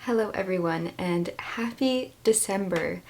Hello everyone and happy December!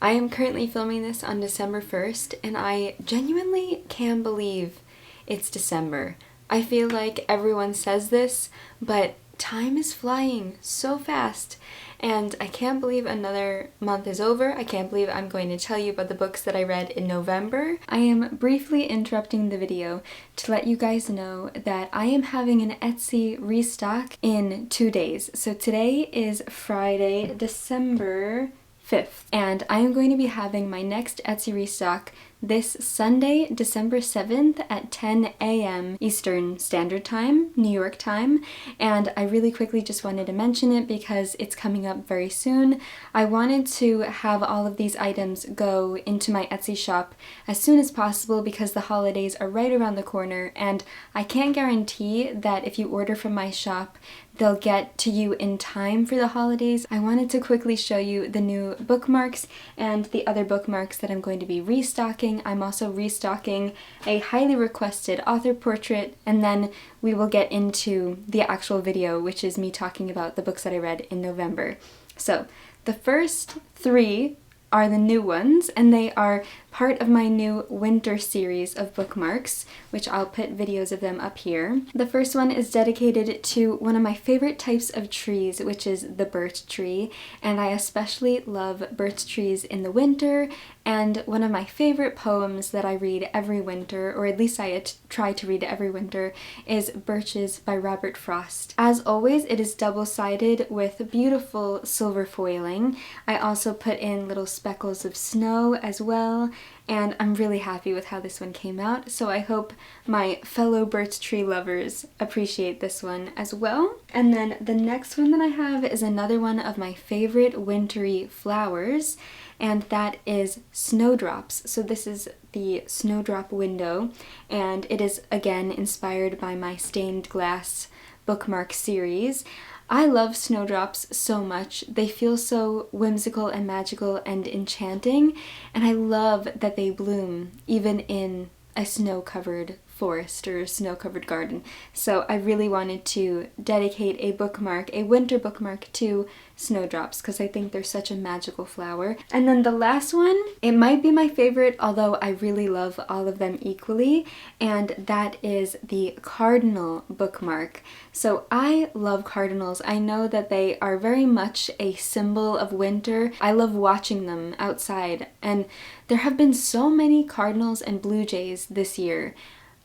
I am currently filming this on December 1st and I genuinely can't believe it's December. I feel like everyone says this, but time is flying so fast and I can't believe another month is over. I can't believe I'm going to tell you about the books that I read in November. I am briefly interrupting the video to let you guys know that I am having an Etsy restock in 2 days. So today is Friday, December 5th, and I am going to be having my next Etsy restock this Sunday, December 7th at 10 a.m. Eastern Standard Time, New York time, and I really quickly just wanted to mention it because it's coming up very soon. I wanted to have all of these items go into my Etsy shop as soon as possible because the holidays are right around the corner, and I can't guarantee that if you order from my shop they'll get to you in time for the holidays. I wanted to quickly show you the new bookmarks and the other bookmarks that I'm going to be restocking. I'm also restocking a highly requested author portrait, and then we will get into the actual video, which is me talking about the books that I read in November. So the first three are the new ones, and they are part of my new winter series of bookmarks, which I'll put videos of them up here. The first one is dedicated to one of my favorite types of trees, which is the birch tree, and I especially love birch trees in the winter, and one of my favorite poems that I read every winter, or at least I try to read every winter, is Birches by Robert Frost. As always, it is double-sided with beautiful silver foiling. I also put in little speckles of snow as well, and I'm really happy with how this one came out, so I hope my fellow birch tree lovers appreciate this one as well. And then the next one that I have is another one of my favorite wintry flowers, and that is Snowdrops. So this is the Snowdrop window, and it is again inspired by my stained glass bookmark series. I love snowdrops so much. They feel so whimsical and magical and enchanting, and I love that they bloom even in a snow-covered forest or snow-covered garden. So I really wanted to dedicate a bookmark, a winter bookmark, to snowdrops because I think they're such a magical flower. And then the last one, it might be my favorite, although I really love all of them equally, and that is the cardinal bookmark. So I love cardinals. I know that they are very much a symbol of winter. I love watching them outside, and there have been so many cardinals and blue jays this year.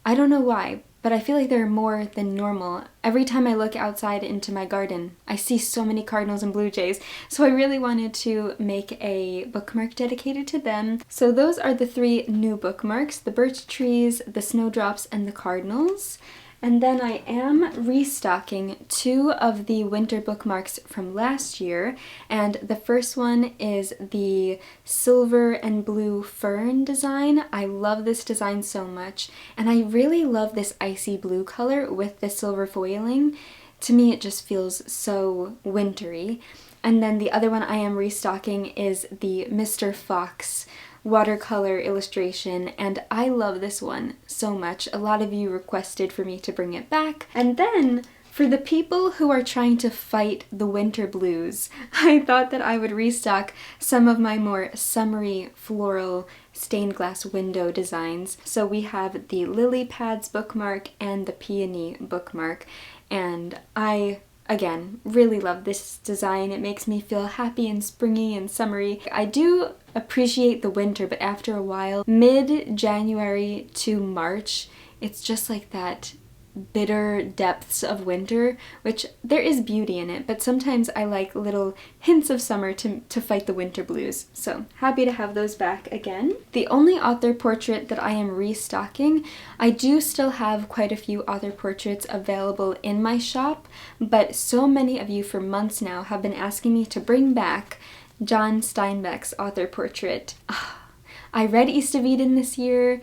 I don't know why, but I feel like there are more than normal. Every time I look outside into my garden, I see so many cardinals and blue jays, so I really wanted to make a bookmark dedicated to them. So those are the three new bookmarks: the birch trees, the snowdrops, and the cardinals. And then I am restocking two of the winter bookmarks from last year, and the first one is the silver and blue fern design. I love this design so much, and I really love this icy blue color with the silver foiling. To me, it just feels so wintry. And then the other one I am restocking is the Mr. Fox watercolor illustration, and I love this one so much. A lot of you requested for me to bring it back. And then for the people who are trying to fight the winter blues, I thought that I would restock some of my more summery floral stained glass window designs. So we have the lily pads bookmark and the peony bookmark, and I again really love this design. It makes me feel happy and springy and summery. I do appreciate the winter, but after a while, mid-January to March, it's just like that bitter depths of winter, which there is beauty in it, but sometimes I like little hints of summer to fight the winter blues. So happy to have those back again. The only author portrait that I am restocking, I do still have quite a few author portraits available in my shop, but so many of you for months now have been asking me to bring back John Steinbeck's author portrait. I read East of Eden this year.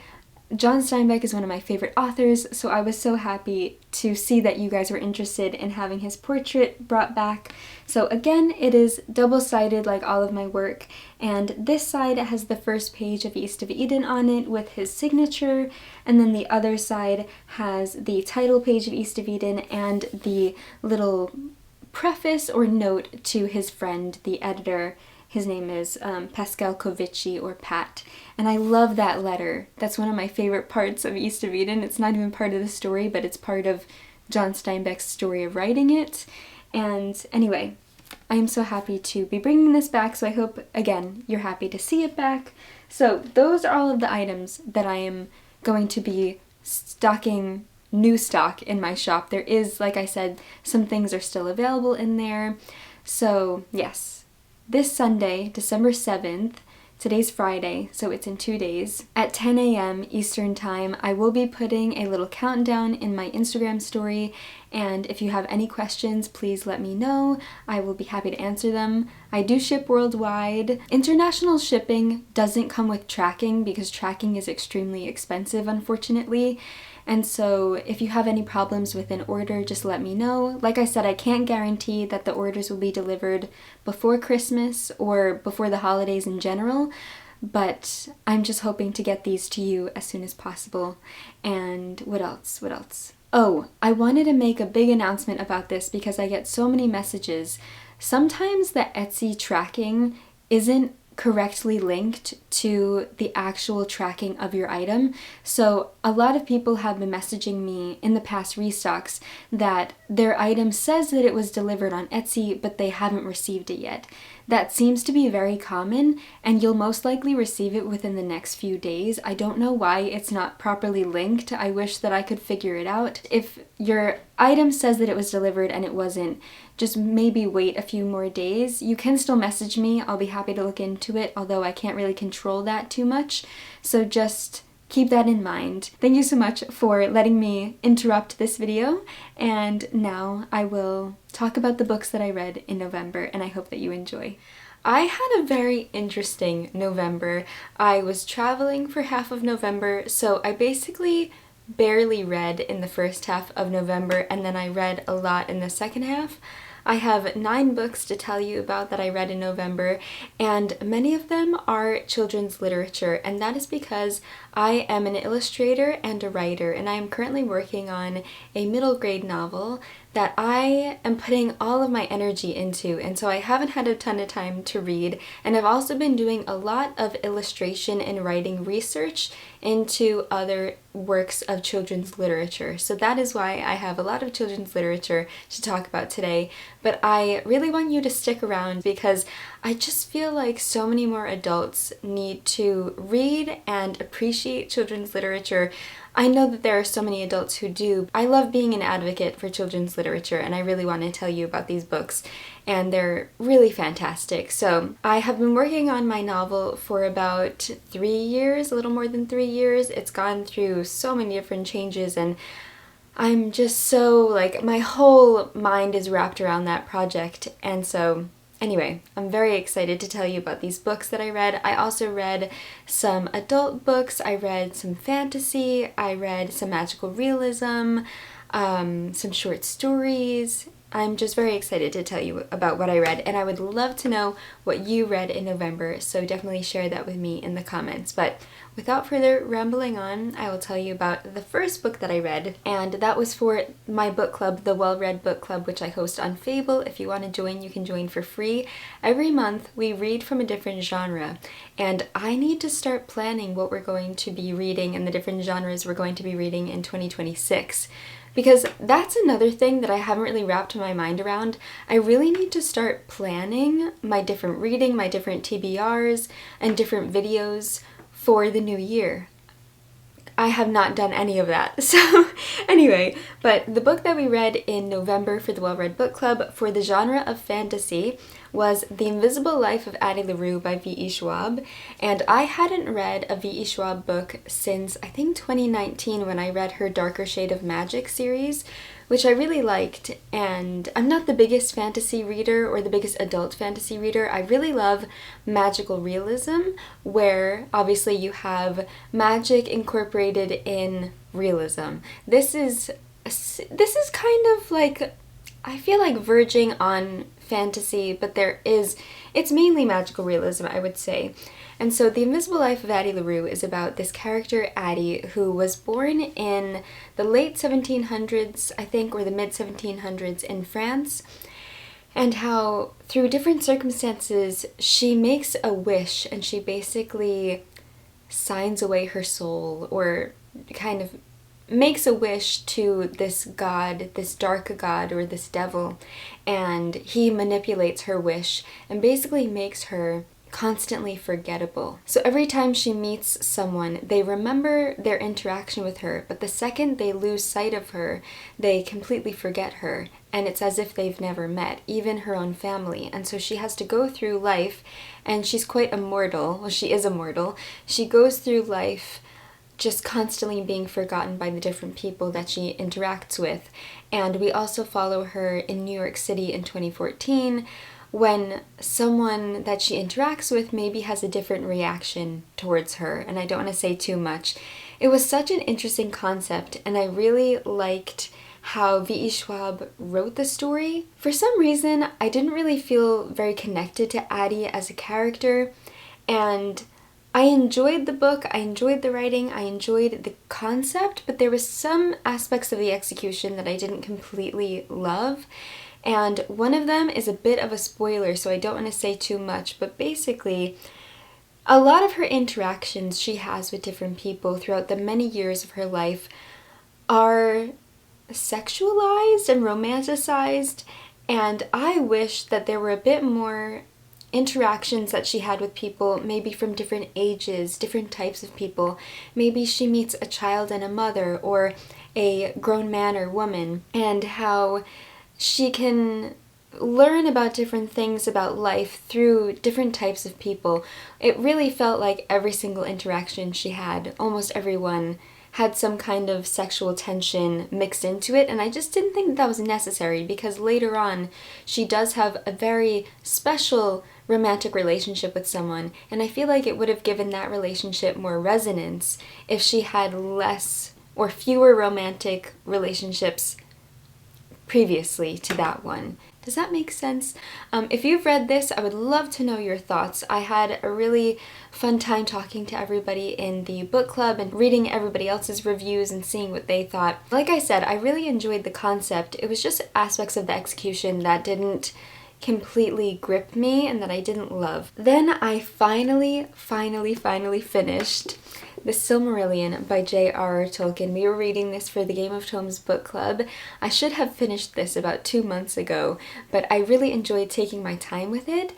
John Steinbeck is one of my favorite authors, so I was so happy to see that you guys were interested in having his portrait brought back. So again, it is double-sided like all of my work, and this side has the first page of East of Eden on it with his signature, and then the other side has the title page of East of Eden and the little preface or note to his friend, the editor. His name is Pascal Covici, or Pat, and I love that letter. That's one of my favorite parts of East of Eden. It's not even part of the story, but it's part of John Steinbeck's story of writing it. And anyway, I am so happy to be bringing this back, so I hope, again, you're happy to see it back. So those are all of the items that I am going to be stocking, new stock in my shop. There is, like I said, some things are still available in there. So yes. This Sunday, December 7th, today's Friday, so it's in 2 days, at 10 a.m. Eastern Time, I will be putting a little countdown in my Instagram story, and if you have any questions, please let me know. I will be happy to answer them. I do ship worldwide. International shipping doesn't come with tracking because tracking is extremely expensive, unfortunately. And so if you have any problems with an order, just let me know. Like I said, I can't guarantee that the orders will be delivered before Christmas or before the holidays in general, but I'm just hoping to get these to you as soon as possible. And what else? What else? Oh, I wanted to make a big announcement about this because I get so many messages. Sometimes the Etsy tracking isn't correctly linked to the actual tracking of your item. So a lot of people have been messaging me in the past restocks that their item says that it was delivered on Etsy, but they haven't received it yet. That seems to be very common, and you'll most likely receive it within the next few days. I don't know why it's not properly linked. I wish that I could figure it out. If your item says that it was delivered and it wasn't, just maybe wait a few more days. You can still message me. I'll be happy to look into it, although I can't really control that too much. So just keep that in mind. Thank you so much for letting me interrupt this video, and now I will talk about the books that I read in November, and I hope that you enjoy. I had a very interesting November. I was traveling for half of November, so I basically barely read in the first half of November, and then I read a lot in the second half. I have 9 books to tell you about that I read in November, and many of them are children's literature, and that is because I am an illustrator and a writer, and I am currently working on a middle grade novel that I am putting all of my energy into, and so I haven't had a ton of time to read, and I've also been doing a lot of illustration and writing research into other works of children's literature. So that is why I have a lot of children's literature to talk about today, but I really want you to stick around because I just feel like so many more adults need to read and appreciate children's literature. I know that there are so many adults who do. I love being an advocate for children's literature, and I really want to tell you about these books, and they're really fantastic. So I have been working on my novel for about 3 years, a little more than 3 years. It's gone through so many different changes, and I'm just so, like, my whole mind is wrapped around that project, and so anyway, I'm very excited to tell you about these books that I read. I also read some adult books, I read some fantasy, I read some magical realism, some short stories. I'm just very excited to tell you about what I read, and I would love to know what you read in November, so definitely share that with me in the comments. But without further rambling on, I will tell you about the first book that I read, and that was for my book club, the Well Read Book Club, which I host on Fable. If you want to join, you can join for free. Every month, we read from a different genre, and I need to start planning what we're going to be reading and the different genres we're going to be reading in 2026. Because that's another thing that I haven't really wrapped my mind around. I really need to start planning my different reading, my different TBRs, and different videos for the new year. I have not done any of that. So anyway, but the book that we read in November for the Well Read Book Club for the genre of fantasy was The Invisible Life of Addie LaRue by V.E. Schwab, and I hadn't read a V.E. Schwab book since I think 2019 when I read her Darker Shade of Magic series, which I really liked. And I'm not the biggest fantasy reader or the biggest adult fantasy reader. I really love magical realism, where obviously you have magic incorporated in realism. This is kind of like, I feel like verging on fantasy, but it's mainly magical realism, I would say. And so The Invisible Life of Addie LaRue is about this character, Addie, who was born in the late 1700s, I think, or the mid 1700s in France. and how through different circumstances she makes a wish and she basically signs away her soul, or kind of makes a wish to this god, this dark god or this devil, and he manipulates her wish and basically makes her constantly forgettable. So every time she meets someone, they remember their interaction with her, but the second they lose sight of her, they completely forget her, and it's as if they've never met, even her own family. And so she has to go through life, and she's quite immortal. Well, she is immortal. She goes through life just constantly being forgotten by the different people that she interacts with. And we also follow her in New York City in 2014, when someone that she interacts with maybe has a different reaction towards her, and I don't want to say too much. It was such an interesting concept, and I really liked how V.E. Schwab wrote the story. For some reason, I didn't really feel very connected to Addie as a character, and I enjoyed the book, I enjoyed the writing, I enjoyed the concept, but there was some aspects of the execution that I didn't completely love. And one of them is a bit of a spoiler, so I don't want to say too much, but basically, a lot of her interactions she has with different people throughout the many years of her life are sexualized and romanticized, and I wish that there were a bit more interactions that she had with people, maybe from different ages, different types of people. Maybe she meets a child and a mother, or a grown man or woman, and how she can learn about different things about life through different types of people. It really felt like every single interaction she had, almost everyone, had some kind of sexual tension mixed into it, and I just didn't think that was necessary, because later on she does have a very special romantic relationship with someone, and I feel like it would have given that relationship more resonance if she had less or fewer romantic relationships previously to that one. Does that make sense? If you've read this, I would love to know your thoughts. I had a really fun time talking to everybody in the book club and reading everybody else's reviews and seeing what they thought. Like I said, I really enjoyed the concept. It was just aspects of the execution that didn't completely grip me and that I didn't love. Then I finally finished The Silmarillion by J.R.R. Tolkien. We were reading this for the Game of Thrones book club. I should have finished this about 2 months ago, but I really enjoyed taking my time with it.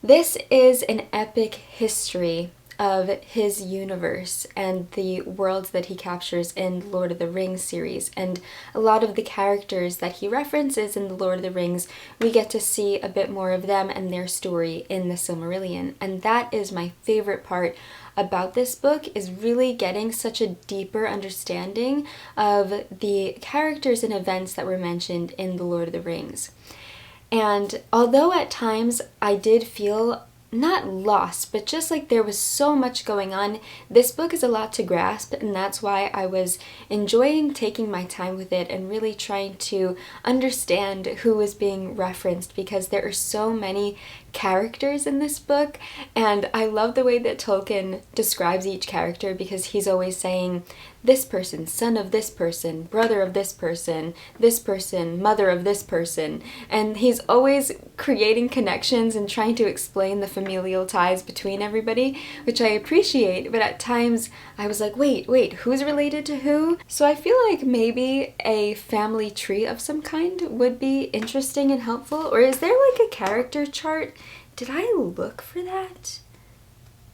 This is an epic history of his universe and the worlds that he captures in the Lord of the Rings series, and a lot of the characters that he references in the Lord of the Rings, we get to see a bit more of them and their story in the Silmarillion, and that is my favorite part about this book, is really getting such a deeper understanding of the characters and events that were mentioned in the Lord of the Rings. And although at times I did feel not lost, but just like there was so much going on, this book is a lot to grasp, and that's why I was enjoying taking my time with it and really trying to understand who was being referenced, because there are so many characters in this book, and I love the way that Tolkien describes each character, because he's always saying, this person, son of this person, brother of this person, mother of this person, and he's always creating connections and trying to explain the familial ties between everybody, which I appreciate, but at times I was like, wait, who's related to who? So I feel like maybe a family tree of some kind would be interesting and helpful, or is there like a character chart? Did I look for that?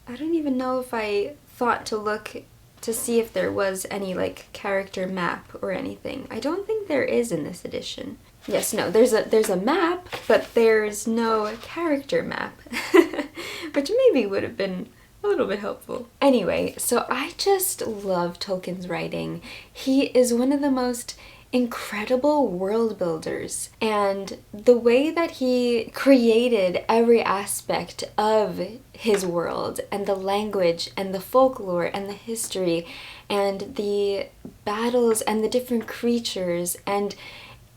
I don't even know if I thought to look to see if there was any like character map or anything. I don't think there is in this edition. Yes, no, there's a map, but there's no character map, which maybe would have been a little bit helpful. Anyway, so I just love Tolkien's writing. He is one of the most incredible world builders, and the way that he created every aspect of his world, and the language and the folklore and the history and the battles and the different creatures, and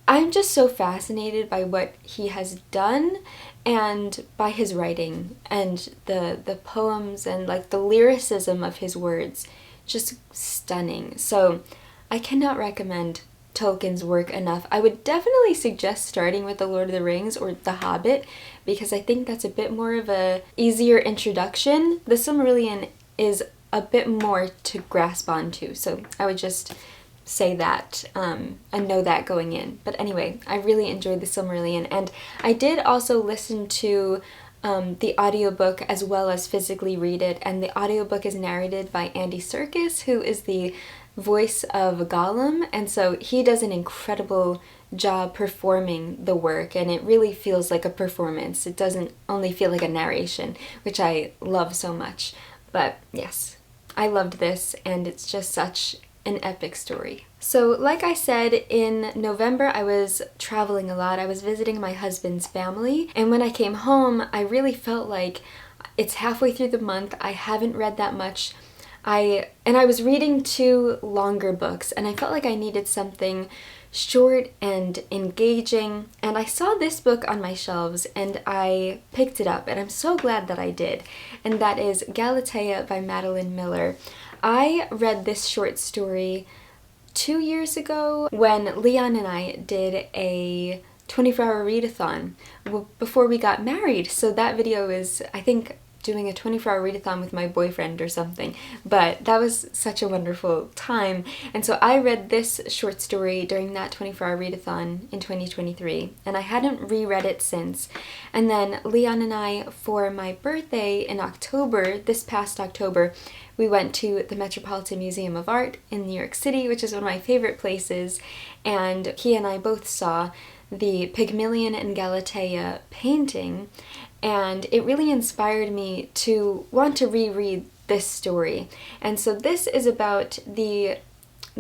I'm just so fascinated by what he has done and by his writing and the poems and like the lyricism of his words. Just stunning. So I cannot recommend Tolkien's work enough. I would definitely suggest starting with The Lord of the Rings or The Hobbit, because I think that's a bit more of a easier introduction. The Silmarillion is a bit more to grasp onto, so I would just say that and know that going in. But anyway, I really enjoyed the Silmarillion, and I did also listen to the audiobook as well as physically read it, and the audiobook is narrated by Andy Serkis, who is the voice of Gollum, and so he does an incredible job performing the work, and it really feels like a performance. It doesn't only feel like a narration, which I love so much. But yes, I loved this, and it's just such an epic story. So like I said, in November I was traveling a lot. I was visiting my husband's family, and when I came home I really felt like it's halfway through the month. I haven't read that much. I was reading 2 longer books, and I felt like I needed something short and engaging, and I saw this book on my shelves and I picked it up, and I'm so glad that I did, and that is Galatea by Madeline Miller. I read this short story 2 years ago when Leon and I did a 24-hour readathon before we got married, so that video is, I think, doing a 24-hour readathon with my boyfriend or something, but that was such a wonderful time. And so I read this short story during that 24-hour readathon in 2023, and I hadn't reread it since. And then Leon and I, for my birthday in October, this past October, we went to the Metropolitan Museum of Art in New York City, which is one of my favorite places, and he and I both saw the Pygmalion and Galatea painting, and it really inspired me to want to reread this story. And so this is about the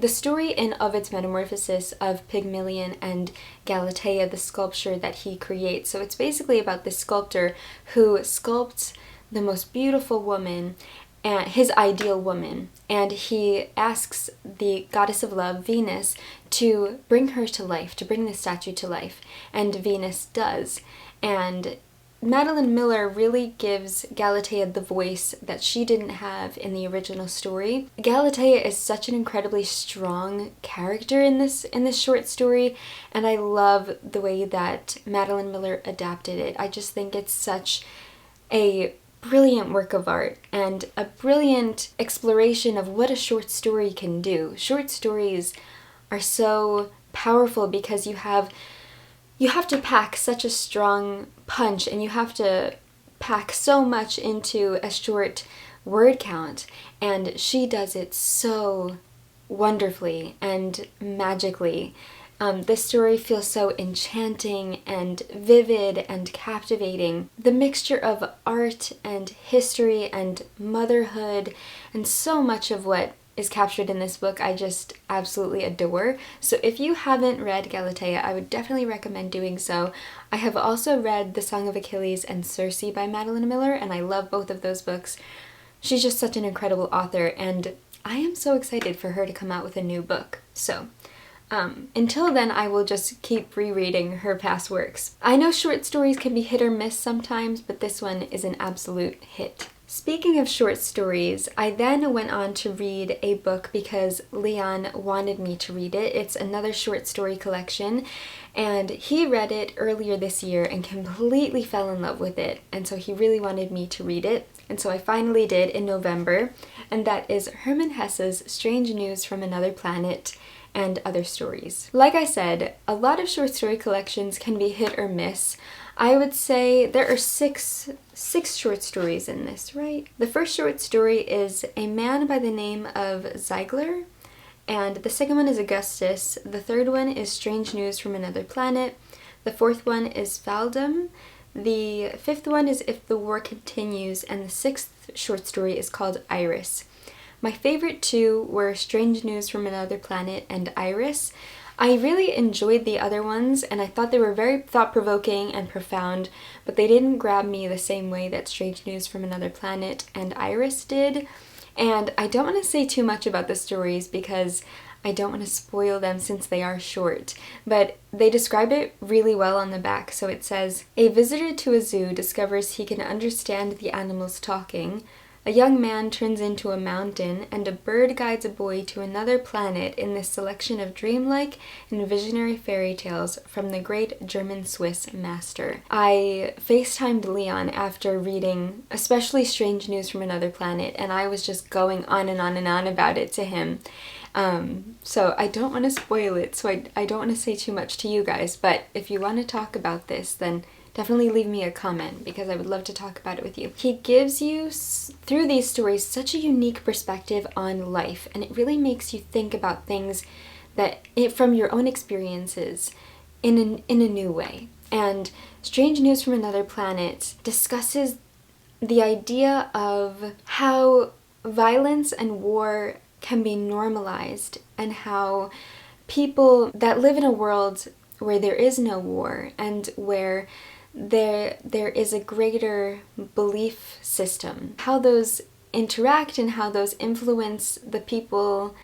story in Of Its Metamorphosis of Pygmalion and Galatea, the sculpture that he creates. So it's basically about this sculptor who sculpts the most beautiful woman, and his ideal woman, and he asks the goddess of love, Venus, to bring her to life, to bring the statue to life, and Venus does. And Madeline Miller really gives Galatea the voice that she didn't have in the original story. Galatea is such an incredibly strong character in this short story, and I love the way that Madeline Miller adapted it. I just think it's such a brilliant work of art and a brilliant exploration of what a short story can do. Short stories are so powerful because you have to pack such a strong punch, and you have to pack so much into a short word count, and she does it so wonderfully and magically. This story feels so enchanting and vivid and captivating. The mixture of art and history and motherhood and so much of what is captured in this book I just absolutely adore. So if you haven't read Galatea, I would definitely recommend doing so. I have also read The Song of Achilles and Circe by Madeline Miller, and I love both of those books. She's just such an incredible author, and I am so excited for her to come out with a new book. So until then, I will just keep rereading her past works. I know short stories can be hit or miss sometimes, but this one is an absolute hit. Speaking of short stories, I then went on to read a book because Leon wanted me to read it. It's another short story collection, and he read it earlier this year and completely fell in love with it, and so he really wanted me to read it, and so I finally did in November, and that is Hermann Hesse's Strange News from Another Planet and Other Stories. Like I said, a lot of short story collections can be hit or miss. I would say there are six short stories in this, right? The first short story is A Man by the Name of Ziegler, and the second one is Augustus. The third one is Strange News from Another Planet. The fourth one is Valdem. The fifth one is If the War Continues, and the sixth short story is called Iris. My favorite two were Strange News from Another Planet and Iris. I really enjoyed the other ones, and I thought they were very thought-provoking and profound, but they didn't grab me the same way that Strange News from Another Planet and Iris did. And I don't want to say too much about the stories because I don't want to spoil them since they are short, but they describe it really well on the back. So it says, a visitor to a zoo discovers he can understand the animals talking. A young man turns into a mountain, and a bird guides a boy to another planet in this selection of dreamlike and visionary fairy tales from the great German-Swiss master. I FaceTimed Leon after reading especially Strange News from Another Planet, and I was just going on and on and on about it to him. So I don't want to spoil it, so I don't want to say too much to you guys, but if you want to talk about this, then definitely leave me a comment because I would love to talk about it with you. He gives you, through these stories, such a unique perspective on life, and it really makes you think about things from your own experiences in a new way. And Strange News from Another Planet discusses the idea of how violence and war can be normalized, and how people that live in a world where there is no war and where there is a greater belief system, how those interact and how those influence the people.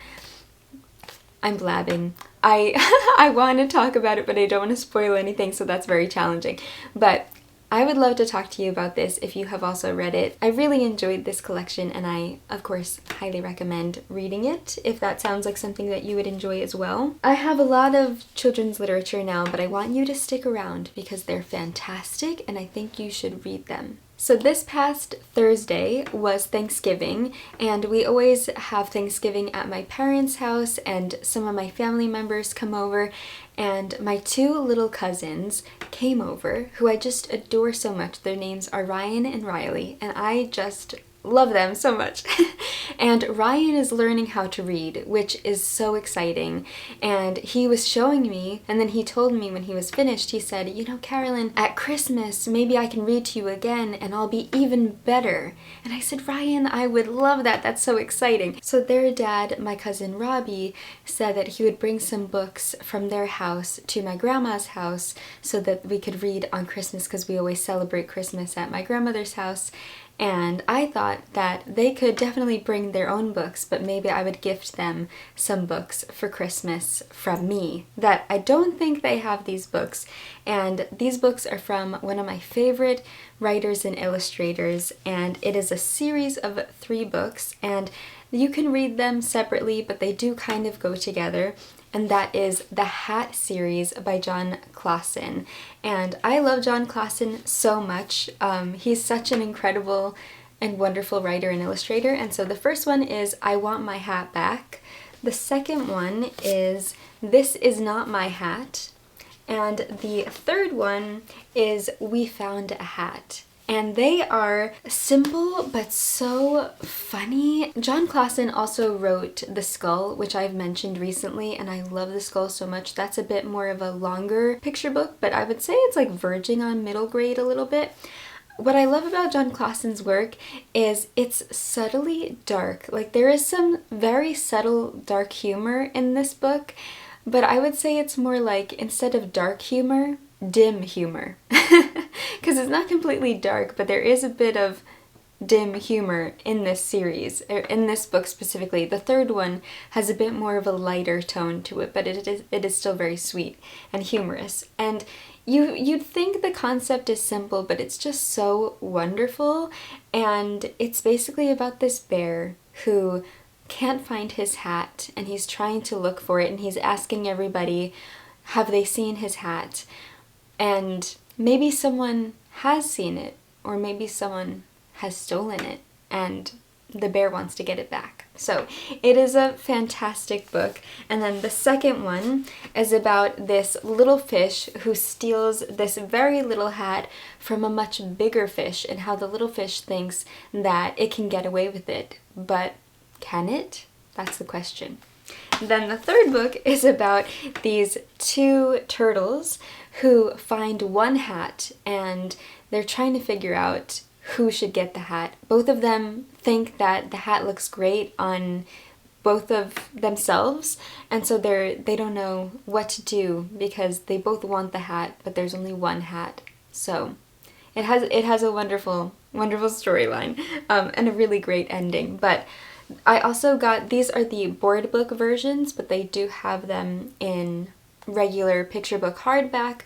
I'm blabbing. I want to talk about it, but I don't want to spoil anything, so that's very challenging. But I would love to talk to you about this if you have also read it. I really enjoyed this collection, and I, of course, highly recommend reading it if that sounds like something that you would enjoy as well. I have a lot of children's literature now, but I want you to stick around because they're fantastic and I think you should read them. So this past Thursday was Thanksgiving, and we always have Thanksgiving at my parents' house, and some of my family members come over, and my two little cousins came over, who I just adore so much. Their names are Ryan and Riley, and I just love them so much. And Ryan is learning how to read, which is so exciting. And he was showing me, and then he told me when he was finished, he said, "You know, Carolyn, at Christmas, maybe I can read to you again and I'll be even better." And I said, "Ryan, I would love that. That's so exciting." So their dad, my cousin Robbie, said that he would bring some books from their house to my grandma's house so that we could read on Christmas, because we always celebrate Christmas at my grandmother's house. And I thought that they could definitely bring their own books, but maybe I would gift them some books for Christmas from me. That I don't think they have these books. And these books are from one of my favorite writers and illustrators, and it is a series of 3 books, and you can read them separately, but they do kind of go together. And that is the Hat series by Jon Klassen. And I love Jon Klassen so much. He's such an incredible and wonderful writer and illustrator. And so the first one is I Want My Hat Back. The second one is This Is Not My Hat. And the third one is We Found a Hat. And they are simple but so funny. Jon Klassen also wrote The Skull, which I've mentioned recently, and I love The Skull so much. That's a bit more of a longer picture book, but I would say it's like verging on middle grade a little bit. What I love about Jon Klassen's work is it's subtly dark. Like, there is some very subtle dark humor in this book, but I would say it's more like, instead of dark humor, dim humor. Because it's not completely dark, but there is a bit of dim humor in this series, or in this book specifically. The third one has a bit more of a lighter tone to it, but it is still very sweet and humorous. And you'd think the concept is simple, but it's just so wonderful. And it's basically about this bear who can't find his hat, and he's trying to look for it, and he's asking everybody, have they seen his hat? And maybe someone has seen it, or maybe someone has stolen it, and the bear wants to get it back. So it is a fantastic book. And then the second one is about this little fish who steals this very little hat from a much bigger fish, and how the little fish thinks that it can get away with it. But can it? That's the question. Then the third book is about these 2 turtles who find one hat, and they're trying to figure out who should get the hat. Both of them think that the hat looks great on both of themselves, and so they don't know what to do because they both want the hat, but there's only one hat. So it has a wonderful storyline, and a really great ending. But I also got, these are the board book versions, but they do have them in regular picture book hardback.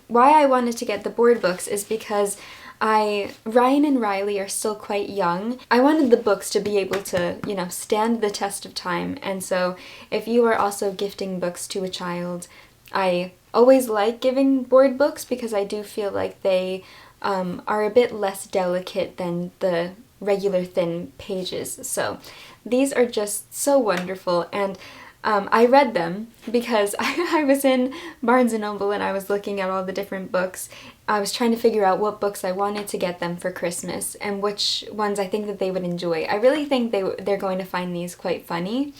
Why I wanted to get the board books is because Ryan and Riley are still quite young. I wanted the books to be able to, stand the test of time. And so if you are also gifting books to a child, I always like giving board books because I do feel like they are a bit less delicate than the regular thin pages. So these are just so wonderful, and I read them because I was in Barnes & Noble and I was looking at all the different books. I was trying to figure out what books I wanted to get them for Christmas and which ones I think that they would enjoy. I really think they're going to find these quite funny.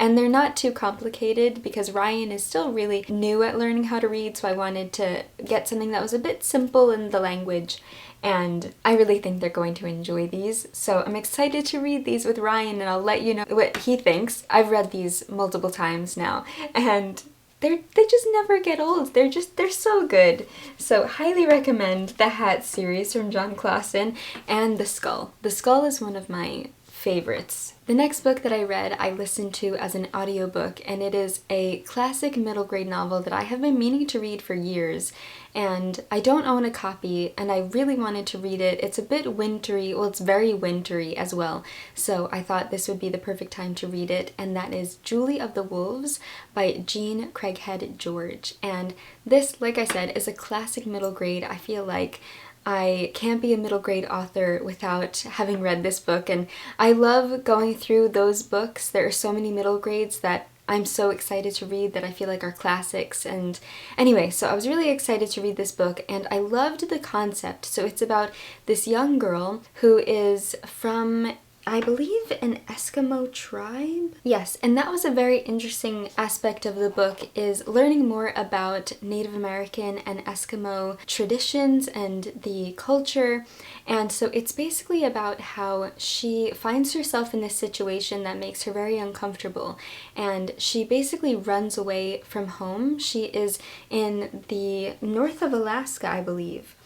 And they're not too complicated because Ryan is still really new at learning how to read, so I wanted to get something that was a bit simple in the language. And I really think they're going to enjoy these. So I'm excited to read these with Ryan, and I'll let you know what he thinks. I've read these multiple times now, and they just never get old. They're so good. So highly recommend the Hat series from John Clausen and The Skull. The Skull is one of my favorites. The next book that I read, I listened to as an audiobook, and it is a classic middle grade novel that I have been meaning to read for years, and I don't own a copy, and I really wanted to read it. It's a bit wintry, well, it's very wintry as well, so I thought this would be the perfect time to read it, and that is Julie of the Wolves by Jean Craighead George. And this, like I said, is a classic middle grade. I feel like I can't be a middle grade author without having read this book, and I love going through those books. There are so many middle grades that I'm so excited to read that I feel like are classics. And anyway, so I was really excited to read this book, and I loved the concept. So it's about this young girl who is from, I believe, an Eskimo tribe? Yes, and that was a very interesting aspect of the book, is learning more about Native American and Eskimo traditions and the culture. And so it's basically about how she finds herself in this situation that makes her very uncomfortable, and she basically runs away from home. She is in the north of Alaska, I believe.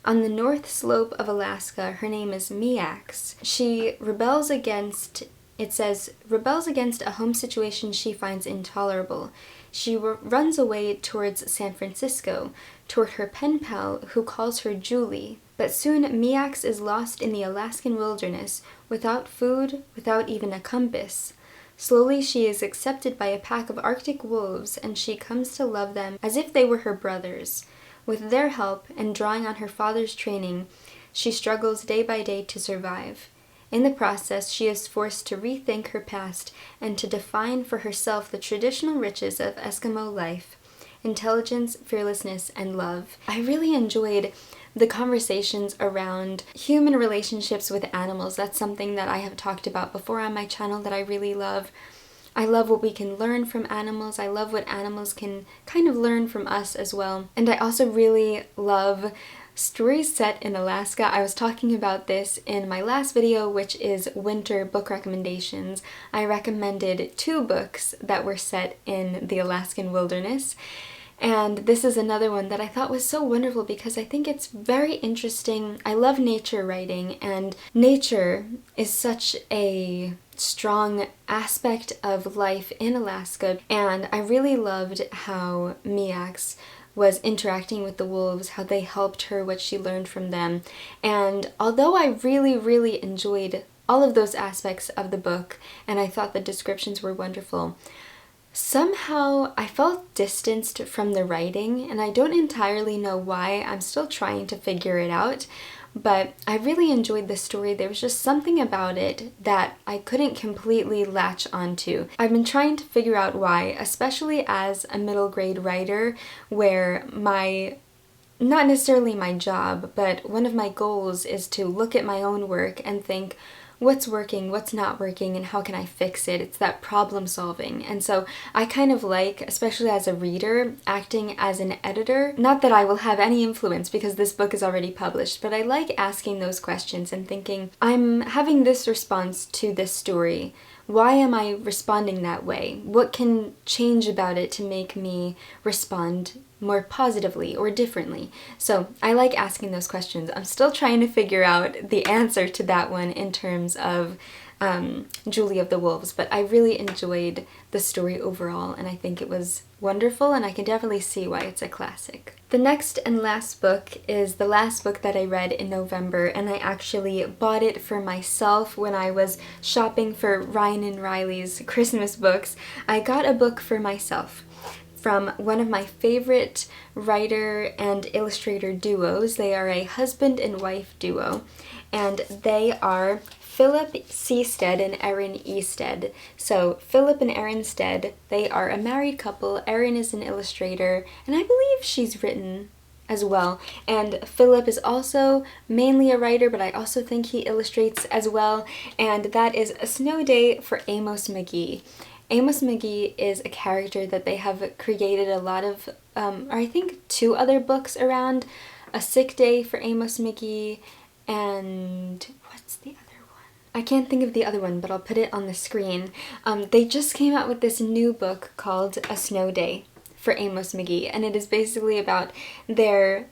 On the north slope of Alaska, her name is Miax. She rebels against a home situation she finds intolerable. She runs away towards San Francisco, toward her pen pal who calls her Julie. But soon Miax is lost in the Alaskan wilderness, without food, without even a compass. Slowly she is accepted by a pack of Arctic wolves, and she comes to love them as if they were her brothers. With their help, and drawing on her father's training, she struggles day by day to survive. In the process, she is forced to rethink her past and to define for herself the traditional riches of Eskimo life: intelligence, fearlessness, and love. I really enjoyed the conversations around human relationships with animals. That's something that I have talked about before on my channel that I really love. I love what we can learn from animals. I love what animals can kind of learn from us as well. And I also really love stories set in Alaska. I was talking about this in my last video, which is winter book recommendations. I recommended 2 books that were set in the Alaskan wilderness. And this is another one that I thought was so wonderful because I think it's very interesting. I love nature writing, and nature is such a strong aspect of life in Alaska, and I really loved how Miax was interacting with the wolves, how they helped her, what she learned from them. And although I really enjoyed all of those aspects of the book, and I thought the descriptions were wonderful, somehow I felt distanced from the writing, and I don't entirely know why. I'm still trying to figure it out, but I really enjoyed the story. There was just something about it that I couldn't completely latch onto. I've been trying to figure out why, especially as a middle grade writer, where not necessarily my job, but one of my goals is to look at my own work and think, what's working, what's not working, and how can I fix it? It's that problem solving. And so I kind of like, especially as a reader, acting as an editor. Not that I will have any influence because this book is already published, but I like asking those questions and thinking, I'm having this response to this story. Why am I responding that way? What can change about it to make me respond more positively or differently? So I like asking those questions. I'm still trying to figure out the answer to that one in terms of Julie of the Wolves, but I really enjoyed the story overall, and I think it was wonderful, and I can definitely see why it's a classic. The next and last book is the last book that I read in November, and I actually bought it for myself when I was shopping for Ryan and Riley's Christmas books. I got a book for myself from one of my favorite writer and illustrator duos. They are a husband and wife duo, and they are Philip Seastead and Erin Easted. So Philip and Erin Stead, they are a married couple. Erin is an illustrator, and I believe she's written as well. And Philip is also mainly a writer, but I also think he illustrates as well. And that is A Snow Day for Amos McGee. Amos McGee is a character that they have created a lot of, or I think 2 other books around. A Sick Day for Amos McGee, and what's the other? I can't think of the other one, but I'll put it on the screen. They just came out with this new book called A Snow Day for Amos McGee, and it is basically about their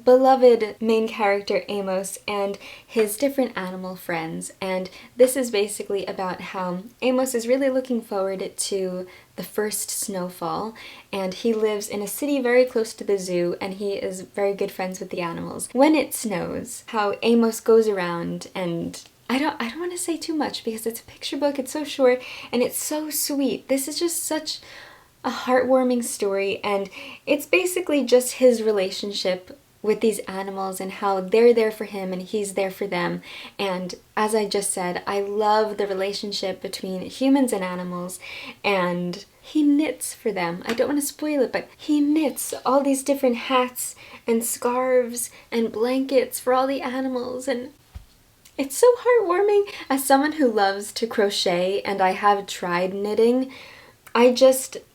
beloved main character Amos and his different animal friends. And this is basically about how Amos is really looking forward to the first snowfall, and he lives in a city very close to the zoo, and he is very good friends with the animals. When it snows, how Amos goes around, and I don't want to say too much because it's a picture book, it's so short, and it's so sweet. This is just such a heartwarming story, and it's basically just his relationship with these animals and how they're there for him and he's there for them. And as I just said, I love the relationship between humans and animals, and he knits for them. I don't want to spoil it, but he knits all these different hats and scarves and blankets for all the animals, and it's so heartwarming. As someone who loves to crochet, and I have tried knitting,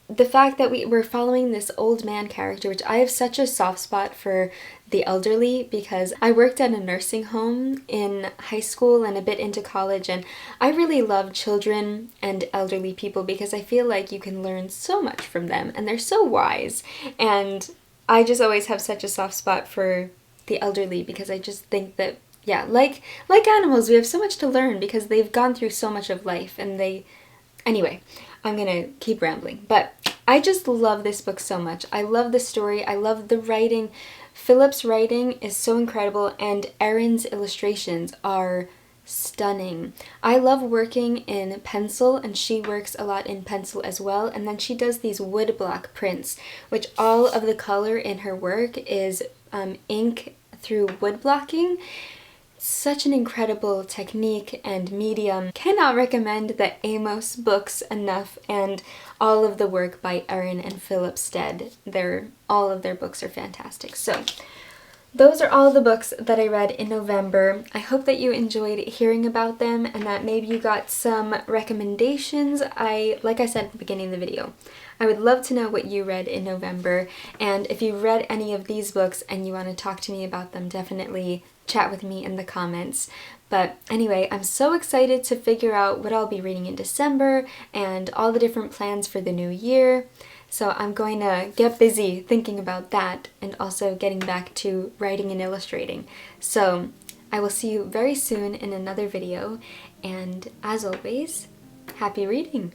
the fact that we're following this old man character, which I have such a soft spot for the elderly because I worked at a nursing home in high school and a bit into college, and I really love children and elderly people because I feel like you can learn so much from them, and they're so wise. And I just always have such a soft spot for the elderly because I just think that, yeah, like animals, we have so much to learn because they've gone through so much of life, and anyway, I'm gonna keep rambling, but I just love this book so much. I love the story, I love the writing. Philip's writing is so incredible, and Erin's illustrations are stunning. I love working in pencil, and she works a lot in pencil as well, and then she does these woodblock prints, which all of the color in her work is ink through woodblocking. Such an incredible technique and medium. Cannot recommend the Amos books enough, and all of the work by Erin and Philip Stead. All of their books are fantastic. So those are all the books that I read in November. I hope that you enjoyed hearing about them and that maybe you got some recommendations. Like I said at the beginning of the video, I would love to know what you read in November, and if you read any of these books and you want to talk to me about them, definitely chat with me in the comments. But anyway, I'm so excited to figure out what I'll be reading in December and all the different plans for the new year. So I'm going to get busy thinking about that and also getting back to writing and illustrating. So I will see you very soon in another video, and as always, happy reading!